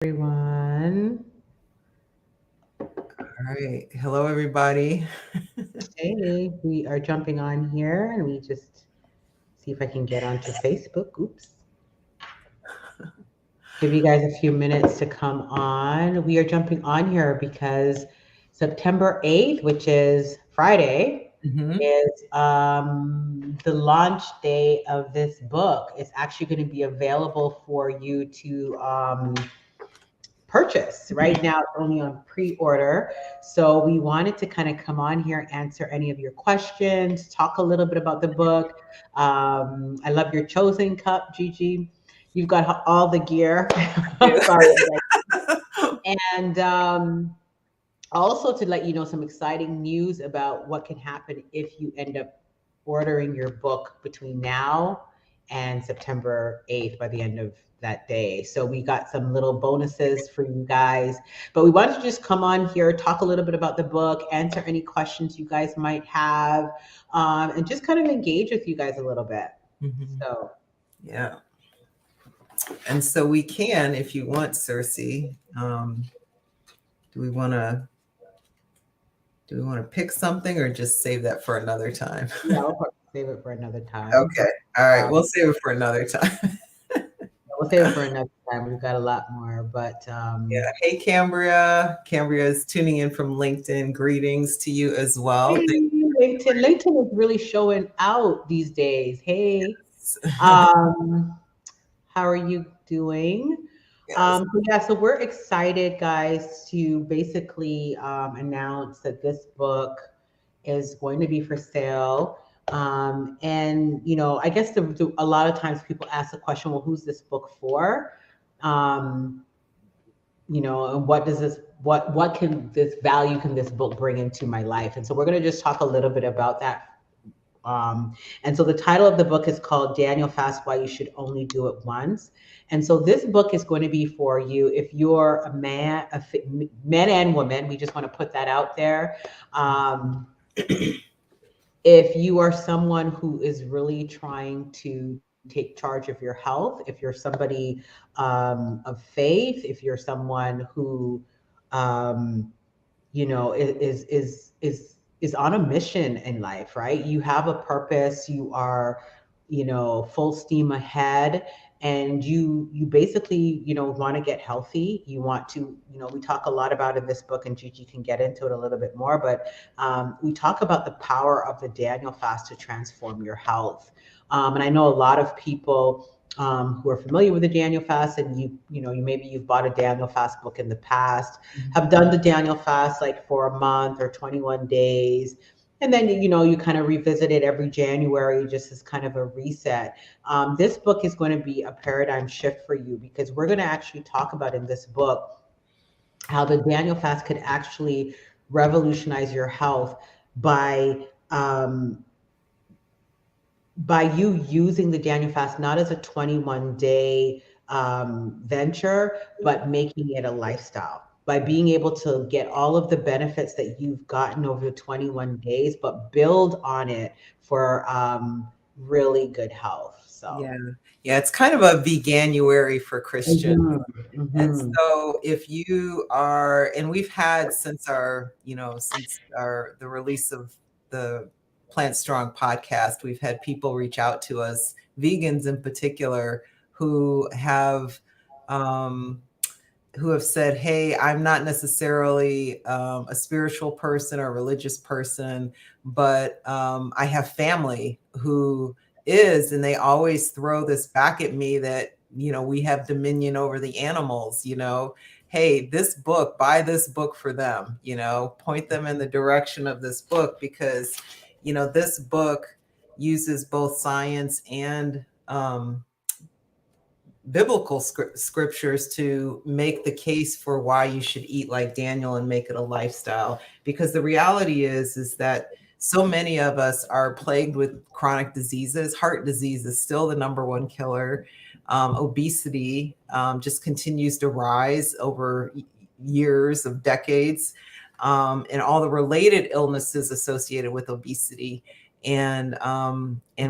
Everyone. All right. Hello, everybody. Hey, we are jumping on here and we just see if I can get onto Facebook. Oops. Give you guys a few minutes to come on. We are jumping on here because September 8th, which is Friday, Hmm. is the launch day of this book. It's actually going to be available for you to purchase. Right now, it's only on pre-order. So we wanted to kind of come on here, answer any of your questions, talk a little bit about the book. I love your chosen cup, Gigi. You've got all the gear. Sorry. And also to let you know some exciting news about what can happen if you end up ordering your book between now and September 8th by the end of that day. So we got some little bonuses for you guys. But we wanted to just come on here, talk a little bit about the book, answer any questions you guys might have, and just kind of engage with you guys a little bit. Hmm. So Yeah. And so we can, if you want, Sersie. Do we want to pick something or just save that for another time? yeah, we'll probably save it for another time. Okay. All right. Um, We'll save it for another time. we'll save it for another time. We've got a lot more, but Yeah. Hey, Cambria. Cambria is tuning in from LinkedIn. Greetings to you as well. hey, LinkedIn. LinkedIn is really showing out these days. Hey, Thanks. um, how are you doing? Yes. So we're excited, guys, to basically announce that this book is going to be for sale. And I guess a lot of times people ask the question, well, who's this book for? Um, and what does this what can this value can this book bring into my life? And so we're going to just talk a little bit about that. And so the title of the book is called Daniel Fast: Why You Should Only Do It Once. And so this book is going to be for you if you're a man, men and women. We just want to put that out there. Um, if you are someone who is really trying to take charge of your health, if you're somebody of faith, if you're someone who um, is on a mission in life, right? You have a purpose, you are, full steam ahead, and you basically, want to get healthy. You want to, we talk a lot about in this book, and Gigi can get into it a little bit more, but we talk about the power of the Daniel fast to transform your health. And I know a lot of people who are familiar with the Daniel fast, and you maybe you've bought a Daniel fast book in the past, have done the Daniel fast like for a month or 21 days. And then, you kind of revisit it every January just as kind of a reset. This book is going to be a paradigm shift for you because we're going to actually talk about in this book how the Daniel fast could actually revolutionize your health by um, by you using the Daniel fast not as a 21-day venture, but making it a lifestyle. By being able to get all of the benefits that you've gotten over the 21 days, but build on it for really good health. So, Yeah. Yeah. It's kind of a veganuary for Christians. mhm, And mhm. so if you are, and we've had since the release of the Plant Strong podcast, we've had people reach out to us, vegans in particular, who have um, said, "Hey, I'm not necessarily a spiritual person or a religious person, but I have family who is, and they always throw this back at me that we have dominion over the animals. Hey, this book, buy this book for them. Point them in the direction of this book because this book uses both science and biblical scriptures to make the case for why you should eat like Daniel and make it a lifestyle. Because the reality is that so many of us are plagued with chronic diseases. Heart disease is still the number one killer. Obesity just continues to rise over years of decades, and all the related illnesses associated with obesity. And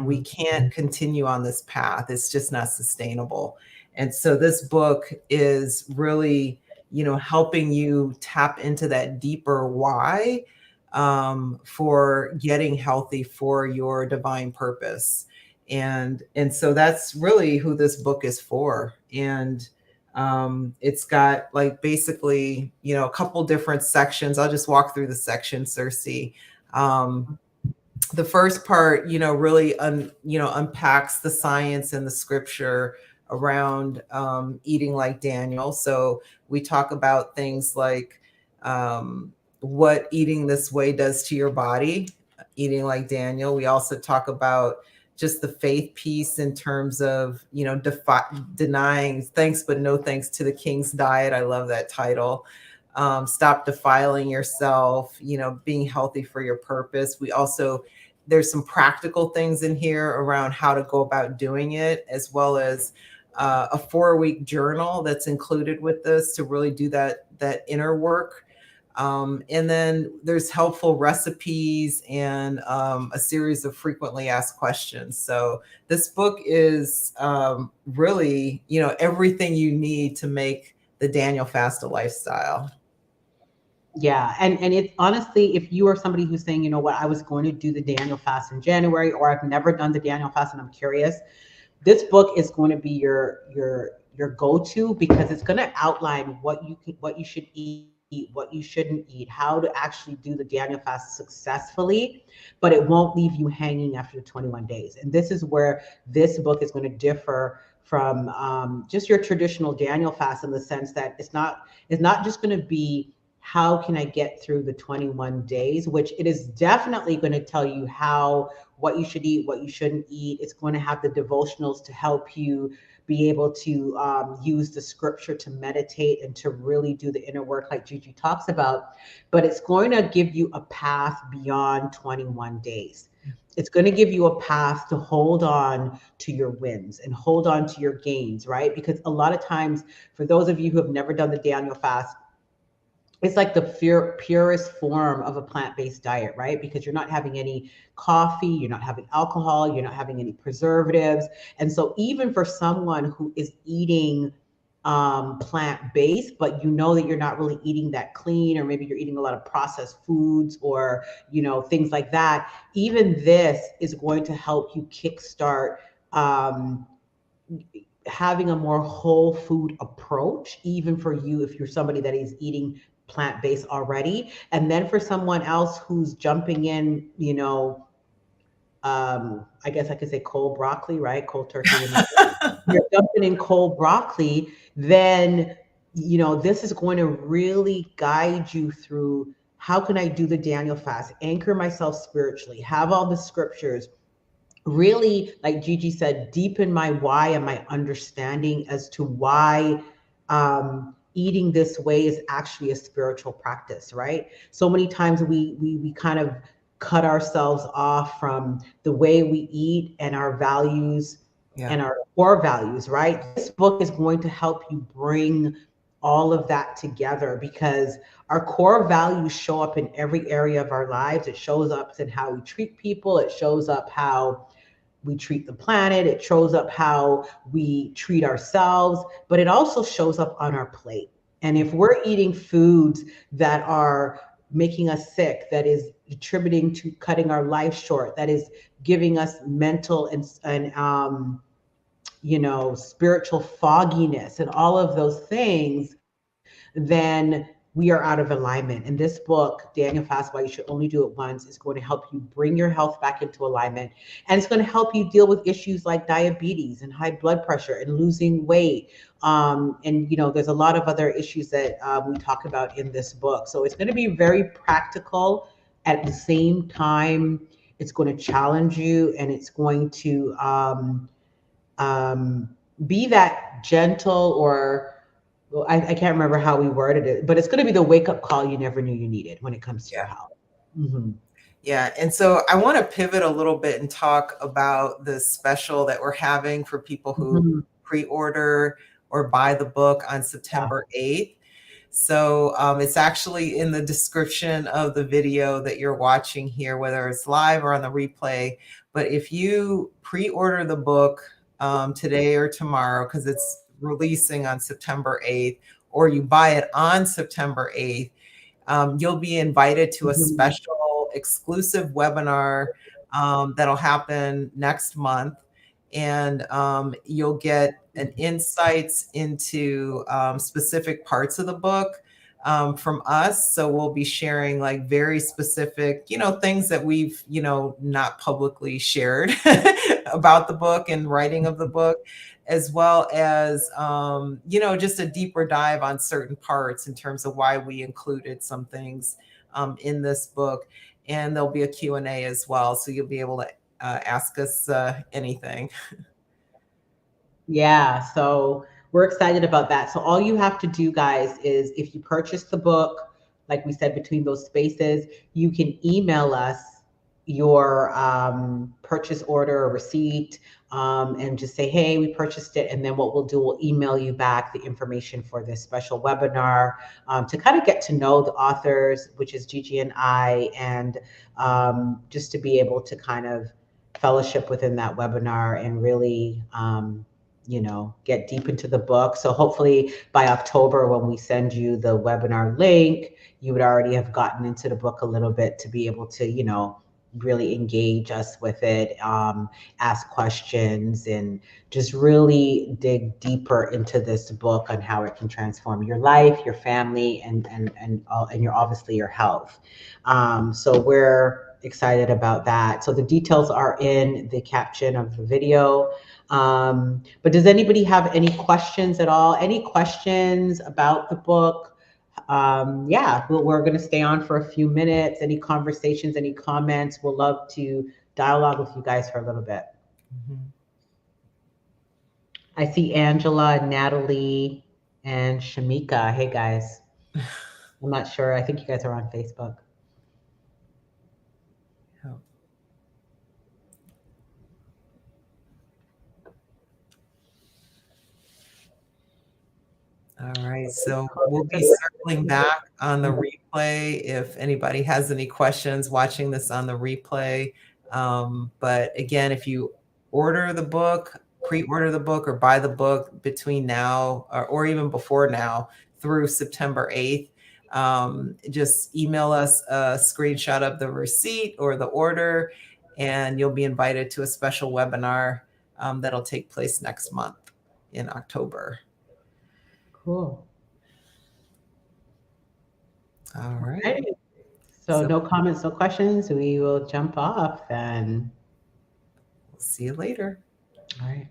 we can't continue on this path. It's just not sustainable. And so this book is really, helping you tap into that deeper why, for getting healthy for your divine purpose. And so that's really who this book is for. And it's got like basically, a couple different sections. I'll just walk through the section, Sersie. Um, the first part, really unpacks the science and the scripture around eating like Daniel. So we talk about things like what eating this way does to your body, eating like Daniel. We also talk about just the faith piece in terms of, denying thanks but no thanks to the king's diet. I love that title. Stop defiling yourself, being healthy for your purpose. We also, there's some practical things in here around how to go about doing it, as well as a 4-week journal that's included with this to really do that inner work. And then there's helpful recipes and a series of frequently asked questions. So this book is really, everything you need to make the Daniel fast a lifestyle. Yeah, and it's honestly, if you are somebody who's saying, you know what, I was going to do the Daniel fast in January, or I've never done the Daniel fast and I'm curious, this book is going to be your go-to, because it's going to outline what you should eat, what you shouldn't eat, how to actually do the Daniel fast successfully, but it won't leave you hanging after the 21 days. And this is where this book is going to differ from just your traditional Daniel fast, in the sense that it's not just going to be how can I get through the 21 days, which it is definitely going to tell you how, what you should eat, what you shouldn't eat. It's going to have the devotionals to help you be able to use the scripture to meditate and to really do the inner work, like Gigi talks about. But it's going to give you a path beyond 21 days. It's going to give you a path to hold on to your wins and hold on to your gains, right? Because a lot of times, for those of you who have never done the Daniel fast, it's like the purest form of a plant-based diet, right? Because you're not having any coffee, you're not having alcohol, you're not having any preservatives. And so even for someone who is eating plant-based, but you know that you're not really eating that clean, or maybe you're eating a lot of processed foods, or things like that, even this is going to help you kickstart um, having a more whole food approach, even for you if you're somebody that is eating plant based already. And then for someone else who's jumping in, I guess I could say cold broccoli, right? Cold turkey. When you're dumping in cold broccoli, then this is going to really guide you through, how can I do the Daniel fast, anchor myself spiritually, have all the scriptures, really, like Gigi said, deepen my why and my understanding as to why eating this way is actually a spiritual practice, right? So many times we kind of cut ourselves off from the way we eat and our values Yeah. and our core values, right? This book is going to help you bring all of that together, because our core values show up in every area of our lives. It shows up in how we treat people, it shows up how we treat the planet, it shows up how we treat ourselves, but it also shows up on our plate. And if we're eating foods that are making us sick, that is attributing to cutting our life short, that is giving us mental and spiritual fogginess and all of those things, then we are out of alignment. And this book, Daniel Fast, Why You Should Only Do It Once, is going to help you bring your health back into alignment. And it's going to help you deal with issues like diabetes and high blood pressure and losing weight. And there's a lot of other issues that we talk about in this book. So it's going to be very practical. At the same time, it's going to challenge you, and it's going to um, be that gentle, or well, I can't remember how we worded it, but it's going to be the wake up call you never knew you needed when it comes to your Yeah. health. Hmm. Yeah. And so I want to pivot a little bit and talk about the special that we're having for people who Hmm. pre-order or buy the book on Yeah. September 8th. So it's actually in the description of the video that you're watching here, whether it's live or on the replay. But if you pre-order the book today or tomorrow, because it's releasing on September 8th, or you buy it on September 8th, you'll be invited to a Mhm. special exclusive webinar that'll happen next month. And you'll get an insights into specific parts of the book from us. So we'll be sharing like very specific, things that we've, not publicly shared about the book and writing of the book, as well as, just a deeper dive on certain parts in terms of why we included some things in this book. And there'll be a Q&A as well. So you'll be able to ask us anything. Yeah, so we're excited about that. So all you have to do, guys, is if you purchase the book, like we said, between those spaces, you can email us your purchase order or receipt, and just say, hey, we purchased it. And then what we'll do, we'll email you back the information for this special webinar, to kind of get to know the authors, which is Gigi and I, and just to be able to kind of fellowship within that webinar and really get deep into the book. So hopefully by October, when we send you the webinar link, you would already have gotten into the book a little bit to be able to, really engage us with it, ask questions, and just really dig deeper into this book on how it can transform your life, your family, and your obviously your health. So we're excited about that. So the details are in the caption of the video. But does anybody have any questions at all? Any questions about the book? Yeah, we're going to stay on for a few minutes. Any conversations, any comments? We'll love to dialogue with you guys for a little bit. Mm-hmm. I see Angela, Natalie, and Shamika. Hey, guys. I'm not sure. I think you guys are on Facebook. All right, so we'll be circling back on the replay if anybody has any questions watching this on the replay. But again, if you order the book, pre-order the book, or buy the book between now or even before now through September 8th, just email us a screenshot of the receipt or the order, and you'll be invited to a special webinar that'll take place next month in October. Cool. All right. Alrighty. So no comments, no questions. We will jump off and we'll see you later. all right.